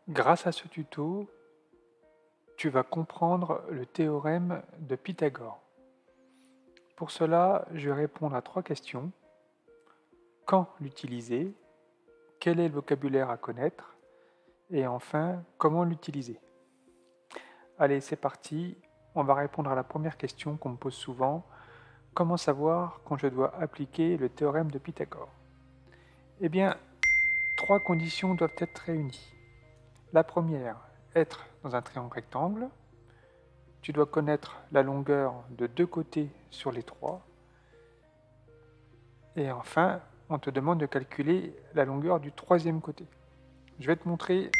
Grâce à ce tuto, tu vas comprendre le théorème de Pythagore. Pour cela, je vais répondre à 3 questions. Quand l'utiliser? Quel est le vocabulaire à connaître? Et enfin, comment l'utiliser? Allez, c'est parti. On va répondre à la première question qu'on me pose souvent. Comment savoir quand je dois appliquer le théorème de Pythagore? Eh bien, 3 conditions doivent être réunies. La première, être dans un triangle rectangle. Tu dois connaître la longueur de 2 côtés sur les 3. Et enfin, on te demande de calculer la longueur du 3e côté. Je vais te montrer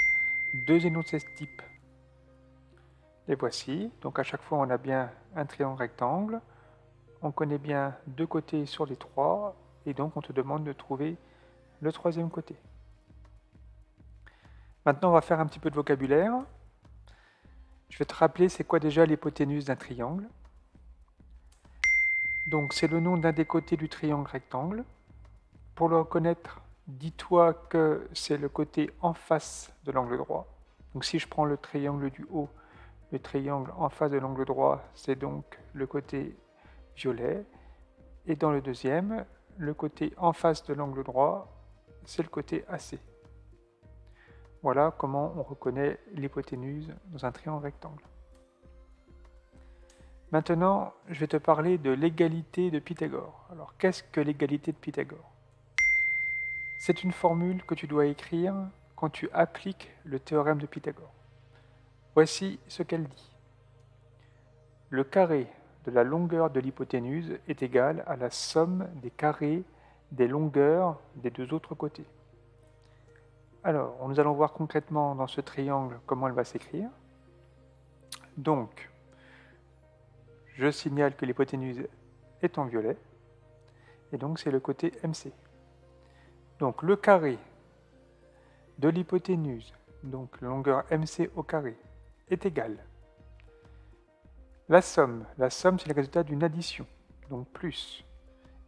2 énoncés types. Les voici. Donc à chaque fois, on a bien un triangle rectangle. On connaît bien 2 côtés sur les 3. Et donc, on te demande de trouver le 3e côté. Maintenant, on va faire un petit peu de vocabulaire. Je vais te rappeler c'est quoi déjà l'hypoténuse d'un triangle. Donc, c'est le nom d'un des côtés du triangle rectangle. Pour le reconnaître, dis-toi que c'est le côté en face de l'angle droit. Donc si je prends le triangle du haut, le triangle en face de l'angle droit, c'est donc le côté violet. Et dans le deuxième, le côté en face de l'angle droit, c'est le côté AC. Voilà comment on reconnaît l'hypoténuse dans un triangle rectangle. Maintenant, je vais te parler de l'égalité de Pythagore. Alors, qu'est-ce que l'égalité de Pythagore? C'est une formule que tu dois écrire quand tu appliques le théorème de Pythagore. Voici ce qu'elle dit. Le carré de la longueur de l'hypoténuse est égal à la somme des carrés des longueurs des 2 autres côtés. Alors, nous allons voir concrètement dans ce triangle comment elle va s'écrire. Donc, je signale que l'hypoténuse est en violet, et donc c'est le côté MC. Donc, le carré de l'hypoténuse, donc longueur MC au carré, est égal. La somme c'est le résultat d'une addition, donc plus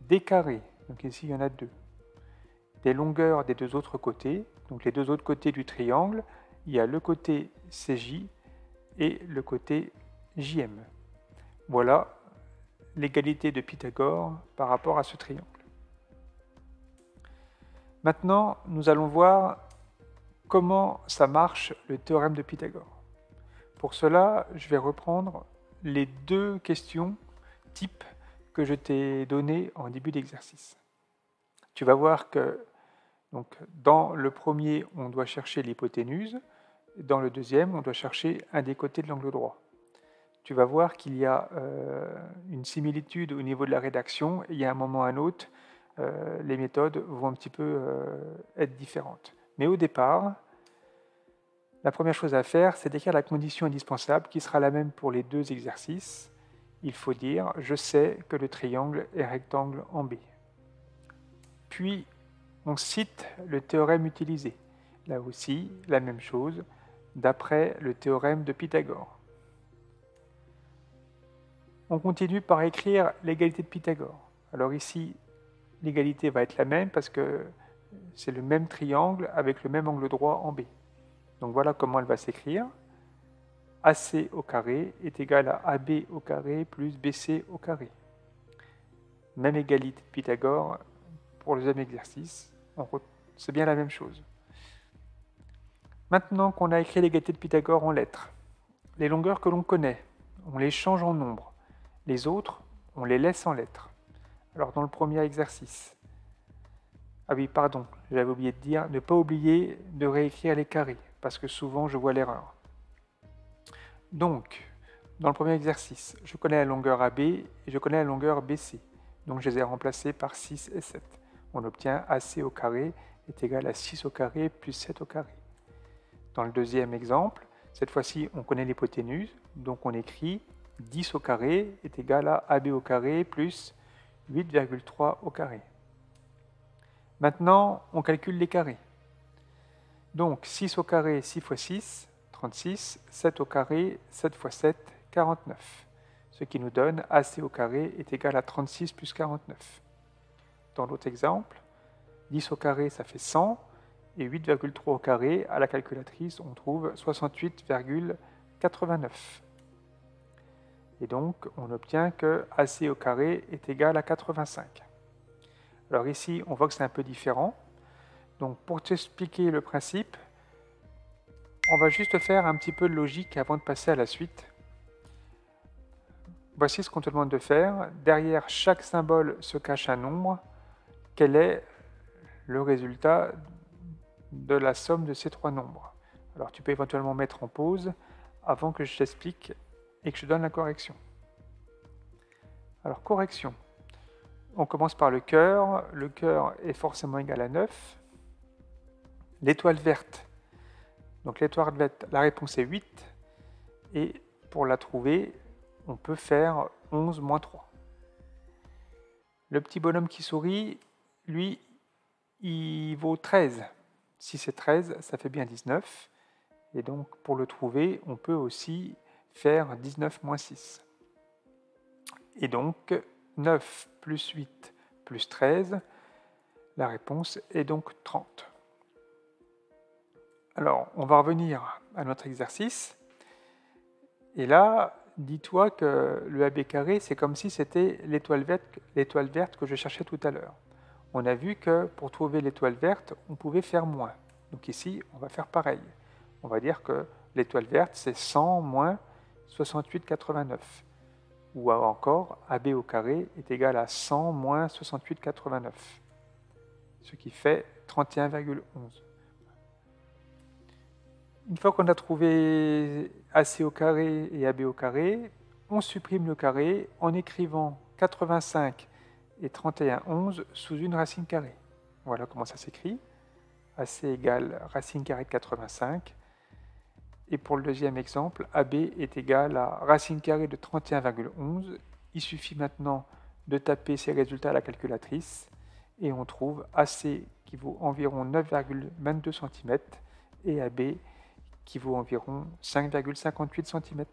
des carrés, donc ici il y en a 2, des longueurs des 2 autres côtés, donc les 2 autres côtés du triangle, il y a le côté CJ et le côté JM. Voilà l'égalité de Pythagore par rapport à ce triangle. Maintenant, nous allons voir comment ça marche le théorème de Pythagore. Pour cela, je vais reprendre les 2 questions types que je t'ai données en début d'exercice. Tu vas voir que donc, dans le premier, on doit chercher l'hypoténuse. Dans le deuxième, on doit chercher un des côtés de l'angle droit. Tu vas voir qu'il y a une similitude au niveau de la rédaction. Et il y a un moment ou un autre, les méthodes vont un petit peu être différentes. Mais au départ, la première chose à faire, c'est d'écrire la condition indispensable qui sera la même pour les 2 exercices. Il faut dire « Je sais que le triangle est rectangle en B ». Puis, on cite le théorème utilisé. Là aussi, la même chose, d'après le théorème de Pythagore. On continue par écrire l'égalité de Pythagore. Alors ici, l'égalité va être la même parce que c'est le même triangle avec le même angle droit en B. Donc voilà comment elle va s'écrire. AC au carré est égal à AB au carré plus BC au carré. Même égalité de Pythagore pour le deuxième exercice. C'est bien la même chose. Maintenant qu'on a écrit l'égalité de Pythagore en lettres, les longueurs que l'on connaît, on les change en nombres. Les autres, on les laisse en lettres. Alors dans le premier exercice, ah oui, pardon, j'avais oublié de dire, ne pas oublier de réécrire les carrés, parce que souvent je vois l'erreur. Donc, dans le premier exercice, je connais la longueur AB et je connais la longueur BC. Donc je les ai remplacés par 6 et 7. On obtient AC au carré est égal à 6 au carré plus 7 au carré. Dans le deuxième exemple, cette fois-ci, on connaît l'hypoténuse, donc on écrit 10 au carré est égal à AB au carré plus 8,3 au carré. Maintenant, on calcule les carrés. Donc 6 au carré, 6 fois 6, 36, 7 au carré, 7 fois 7, 49. Ce qui nous donne AC au carré est égal à 36 plus 49. Dans l'autre exemple, 10 au carré, ça fait 100, et 8,3 au carré, à la calculatrice, on trouve 68,89. Et donc, on obtient que AC au carré est égal à 85. Alors ici, on voit que c'est un peu différent. Donc, pour t'expliquer le principe, on va juste faire un petit peu de logique avant de passer à la suite. Voici ce qu'on te demande de faire. Derrière chaque symbole se cache un nombre. Quel est le résultat de la somme de ces trois nombres? Alors tu peux éventuellement mettre en pause avant que je t'explique et que je donne la correction. Alors correction. On commence par le cœur. Le cœur est forcément égal à 9. L'étoile verte. Donc l'étoile verte, la réponse est 8. Et pour la trouver, on peut faire 11 moins 3. Le petit bonhomme qui sourit, lui, il vaut 13. Si c'est 13, ça fait bien 19. Et donc, pour le trouver, on peut aussi faire 19 moins 6. Et donc, 9 plus 8 plus 13, la réponse est donc 30. Alors, on va revenir à notre exercice. Et là, dis-toi que le AB carré, c'est comme si c'était l'étoile verte que je cherchais tout à l'heure. On a vu que pour trouver l'étoile verte, on pouvait faire moins. Donc ici, on va faire pareil. On va dire que l'étoile verte, c'est 100 moins 68,89. Ou encore, AB au carré est égal à 100 moins 68,89. Ce qui fait 31,11. Une fois qu'on a trouvé AC au carré et AB au carré, on supprime le carré en écrivant 85 et 31,11 sous une racine carrée. Voilà comment ça s'écrit. AC égale racine carrée de 85. Et pour le deuxième exemple, AB est égal à racine carrée de 31,11. Il suffit maintenant de taper ces résultats à la calculatrice et on trouve AC qui vaut environ 9,22 cm et AB qui vaut environ 5,58 cm.